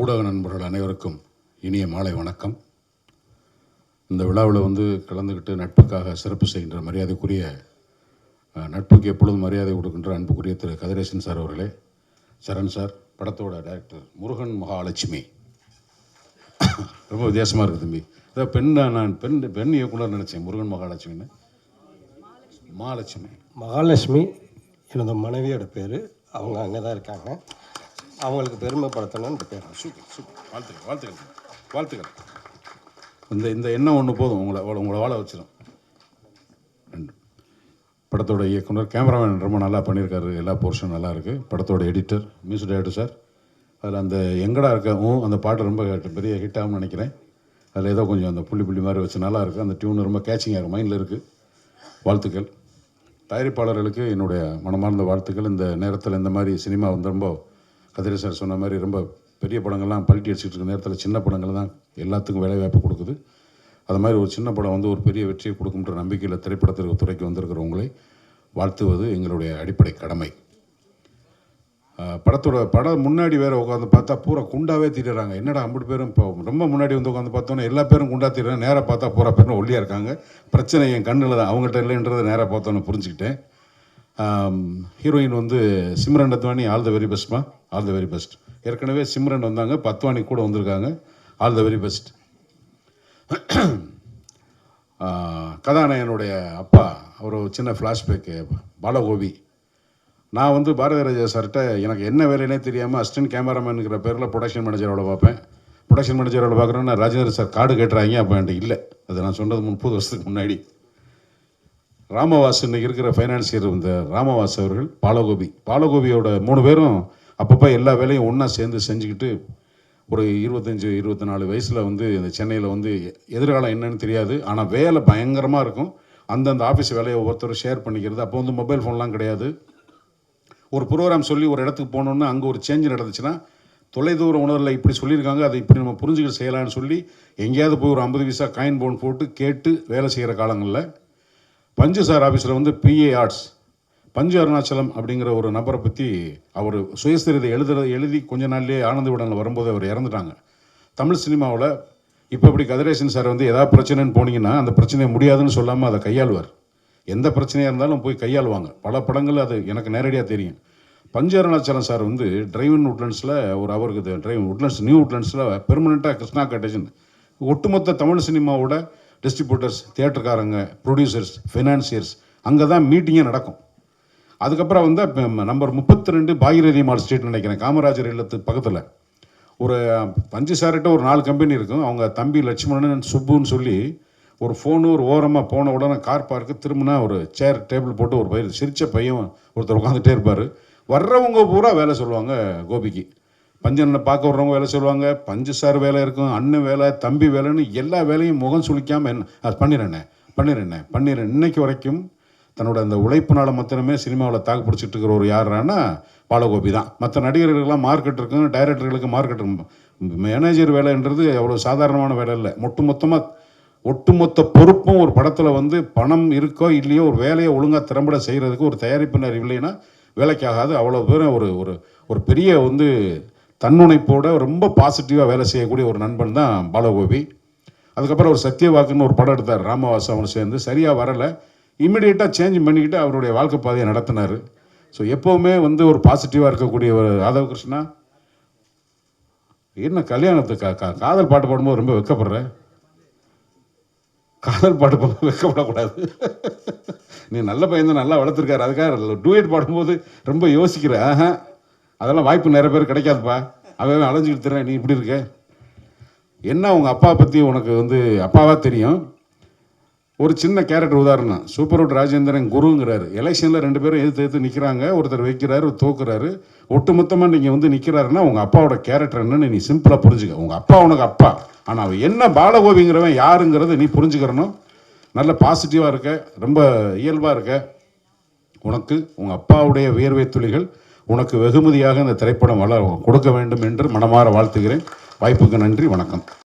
ஊடக நண்பர்கள் அனைவருக்கும் இனிய மாலை வணக்கம். இந்த விழாவில் கலந்துக்கிட்டு நட்புக்காக சிறப்பு செய்கின்ற மரியாதைக்குரிய நட்புக்கு எப்பொழுதும் மரியாதை கொடுக்கின்ற அன்புக்குரிய திரு கதிரேசன் சார் அவர்களே, சரண் சார், படத்தோட டைரக்டர் முருகன் மகாலட்சுமி. ரொம்ப வித்தியாசமாக இருக்குது தம்பி. அதான் நான் பெண் இயக்குனர் நினச்சேன். முருகன் மகாலட்சுமின்னு. மகாலட்சுமி எனது மனைவியோட பேர். அவங்க அங்கே தான் இருக்காங்க. அவங்களுக்கு பெருமைப்படுத்தணும்னு பேர். Super super. வாழ்த்துக்கள். வாழ்த்துக்கள். இந்த எண்ணம் ஒன்று போதும், உங்களை வாழ வச்சிடும். ரெண்டு படத்தோட இயக்குனர், கேமராமேன் ரொம்ப நல்லா பண்ணியிருக்காரு. எல்லா போர்ஷனும் நல்லா இருக்குது. படத்தோட எடிட்டர், மியூசிக் டைரக்டர் சார். அதில் அந்த எங்கடா இருக்கவும் அந்த பாட்டு ரொம்ப பெரிய ஹிட் ஆகும்னு நினைக்கிறேன். அதில் ஏதோ கொஞ்சம் அந்த புள்ளி மாதிரி வச்சு நல்லா இருக்குது. அந்த டியூன் ரொம்ப கேட்சிங்காக இருக்குது, மைண்டில் இருக்குது. வாழ்த்துக்கள். தயாரிப்பாளர்களுக்கு என்னுடைய மனமார்ந்த வாழ்த்துக்கள். இந்த நேரத்தில் இந்த மாதிரி சினிமா ரொம்ப கதிரேசன் சார் சொன்ன மாதிரி ரொம்ப பெரிய படங்கள்லாம் பல்ட்டி அடிச்சுட்டு இருக்க நேரத்தில் சின்ன படங்கள் தான் எல்லாத்துக்கும் வேலைவாய்ப்பு கொடுக்குது. அது மாதிரி ஒரு சின்ன படம் ஒரு பெரிய வெற்றியை கொடுக்குன்ற நம்பிக்கையில் திரைப்படத்திற்கு துறைக்கு வந்திருக்கிறவங்களை வாழ்த்துவது எங்களுடைய அடிப்படை கடமை. படம் முன்னாடி வேறு உட்காந்து பார்த்தா பூரா குண்டாவே தீர்றாங்க. என்னடா 50 பேரும் இப்போ ரொம்ப முன்னாடி உட்காந்து பார்த்தோன்னா எல்லா பேரும் குண்டா தீர்றாங்க. நேராக பார்த்தா பூரா பேரும் ஒல்லியாக இருக்காங்க. பிரச்சனை என் கண்ணில் தான், அவங்ககிட்ட இல்லைன்றதை நேராக பார்த்தோன்னு புரிஞ்சுக்கிட்டேன். Heroine Simran Advani, all the very பெஸ்ட்மா, ஆல் த வெரி பெஸ்ட். ஏற்கனவே சிம்ரன் வந்தாங்க, பத்வானி கூட வந்திருக்காங்க. All the very best. கதாநாயகனுடைய அப்பா ஒரு சின்ன ஃப்ளாஷ்பேக்கு, பாலகோபி. நான் பாரதி ராஜா சார்கிட்ட எனக்கு என்ன வேலைன்னே தெரியாமல் அசிஸ்டன்ட் கேமராமேனுங்கிற பேரில் ப்ரொடக்ஷன் மேனேஜரோட பார்ப்பேன். ப்ரொடக்ஷன் மேனேஜரோட பார்க்குறேன்னா ராஜேந்திர சார் கார்டு கேட்டுறாங்க. அப்போ என்கிட்ட இல்லை. அது நான் சொன்னது 30 வருஷத்துக்கு முன்னாடி. ராமவாஸ் இன்னைக்கு இருக்கிற ஃபைனான்சியர் ராமவாஸ் அவர்கள், பாலகோபியோட 3 பேரும் அப்பப்போ எல்லா வேலையும் ஒன்றா சேர்ந்து செஞ்சுக்கிட்டு ஒரு 25-24 வயசில் இந்த சென்னையில் எதிர்காலம் என்னன்னு தெரியாது. ஆனால் வேலை பயங்கரமாக இருக்கும். அந்தந்த ஆஃபீஸ் வேலையை ஒவ்வொருத்தரும் ஷேர் பண்ணிக்கிறது. அப்போ மொபைல் ஃபோன்லாம் கிடையாது. ஒரு ப்ரோக்ராம் சொல்லி ஒரு இடத்துக்கு போனோன்னா அங்கே ஒரு சேஞ்ச் நடந்துச்சுன்னா தொலைதூர உணர்வில் இப்படி சொல்லியிருக்காங்க, அதை இப்படி நம்ம புரிஞ்சுக்கிட்டு செய்யலான்னு சொல்லி எங்கேயாவது போய் ஒரு 50 பைசா காயின் போன் போட்டு கேட்டு வேலை செய்கிற காலங்களில் பஞ்சு சார் ஆஃபீஸில் பிஏ ஆர்ட்ஸ் பஞ்சு அருணாச்சலம் அப்படிங்கிற ஒரு நபரை பற்றி அவர் சுயசரிதை எழுதி கொஞ்ச நாள்லேயே ஆனந்த விடனில் வரும்போது அவர் இறந்துட்டாங்க. தமிழ் சினிமாவில் இப்போ இப்படி கதிரேசன் சார் ஏதாவது பிரச்சனைன்னு போனீங்கன்னா அந்த பிரச்சனையை முடியாதுன்னு சொல்லாமல் அதை கையாளுவார். எந்த பிரச்சனையாக இருந்தாலும் போய் கையாளுவாங்க. பல படங்கள் அது எனக்கு நேரடியாக தெரியும். பஞ்சு அருணாச்சலம் சார் டிரைவன் உட்லண்ட்ஸில் அவருக்கு உட்லண்ட்ஸ் நியூ உட்லண்ட்ஸில் பெர்மனெண்ட்டாக கிருஷ்ணா கட்டேஜன் ஒட்டுமொத்த தமிழ் சினிமாவோட டிஸ்ட்ரிபியூட்டர்ஸ், தியேட்டருக்காரங்க, ப்ரொடியூசர்ஸ், ஃபைனான்சியர்ஸ் அங்கே தான் மீட்டிங்கே நடக்கும். அதுக்கப்புறம் நம்பர் 32 பாகிரதி மால் ஸ்ட்ரீட் நினைக்கிறேன், காமராஜர் இல்லத்துக்கு பக்கத்தில் ஒரு பஞ்சு சார்கிட்ட ஒரு 4 கம்பெனி இருக்கும். அவங்க தம்பி லட்சுமணன், சுப்புன்னு சொல்லி ஒரு ஃபோனு ஒரு ஓரமாக போன உடனே கார் பார்க்கு திரும்பினா ஒரு சேர் டேபிள் போட்டு ஒரு பையன் சிரித்த பையன் ஒருத்தர் உட்காந்துட்டே இருப்பார். வர்றவங்க பூரா வேலை சொல்லுவாங்க கோபிக்கு. பஞ்சனை பார்க்க வர்றவங்க வேலை சொல்லுவாங்க, பஞ்சு சார் வேலை இருக்கும், அண்ணன் வேலை, தம்பி வேலைன்னு எல்லா வேலையும் முகம் சுளிக்காமல் அது பண்ணிடுறேன். இன்னைக்கு வரைக்கும் தன்னோட அந்த உழைப்புனால மாத்திரமே சினிமாவில் தாக்கு பிடிச்சிட்டு இருக்கிற ஒரு யாருன்னா பாலகோபி தான். மற்ற நடிகர்களுக்கெல்லாம் மார்க்கெட் இருக்கும், டைரக்டர்களுக்கு மார்க்கெட் இருக்கும். மேனேஜர் வேலைன்றது அவ்வளோ சாதாரணமான வேலை இல்லை. ஒட்டுமொத்த பொறுப்பும் ஒரு படத்தில் பணம் இருக்கோ இல்லையோ ஒரு வேலையை ஒழுங்காக திறம்பட செய்கிறதுக்கு ஒரு தயாரிப்பினர் இல்லைன்னா வேலைக்காகாது. அவ்வளோ பேரும் ஒரு பெரிய தன்னுணைப்போட ரொம்ப பாசிட்டிவாக வேலை செய்யக்கூடிய ஒரு நண்பன் தான் பாலகோபி. அதுக்கப்புறம் ஒரு சத்தியவாக்குன்னு ஒரு படம் எடுத்தார் ராமவாஸ். அவனை சேர்ந்து சரியாக வரலை, இம்மிடியேட்டாக சேஞ்ச் பண்ணிக்கிட்டு அவருடைய வாழ்க்கை பாதையை நடத்தினார். ஸோ எப்போவுமே ஒரு பாசிட்டிவாக இருக்கக்கூடிய ஒரு ராதவ கிருஷ்ணா. என்ன கல்யாணத்துக்கு காதல் பாட்டு பாடும்போது ரொம்ப வெக்கப்படுறேன். காதல் பாட்டு பாடும்போது வெக்கப்படக்கூடாது. நீ நல்ல பையன் தான், நல்லா வளர்த்துருக்காரு. அதுக்காக டூயட் பாடும்போது ரொம்ப யோசிக்கிற. அதெல்லாம் வாய்ப்பு நிறைய பேர் கிடைக்காதுப்பா. அவன் அலைஞ்சிக்கிட்டு தரேன், நீ இப்படி இருக்க. என்ன உங்கள் அப்பா பற்றி உனக்கு அப்பாவா தெரியும். ஒரு சின்ன கேரக்டர் உதாரணம், சூப்பர் ராஜேந்திரன் குருங்கிறாரு. எலெக்ஷனில் 2 பேரும் எதிர்த்து நிற்கிறாங்க. ஒருத்தர் வைக்கிறாரு, தோக்குறாரு. ஒட்டுமொத்தமாக நீங்கள் நிற்கிறாருன்னா உங்கள் அப்பாவோட கேரக்டர் என்னன்னு நீ சிம்பிளாக புரிஞ்சுக்க. உங்கள் அப்பா உனக்கு அப்பா, ஆனால் அவன் என்ன பாலகோபிங்கிறவன் யாருங்கிறத நீ புரிஞ்சுக்கிறணும். நல்ல பாசிட்டிவாக இருக்க, ரொம்ப இயல்பாக இருக்க. உனக்கு உங்கள் அப்பாவுடைய வியர்வை துளிகள் உனக்கு வெகுமதியாக இந்த திரைப்படம் கொடுக்க வேண்டும் என்று மனமாற வாழ்த்துகிறேன். வாய்ப்புக்கு நன்றி, வணக்கம்.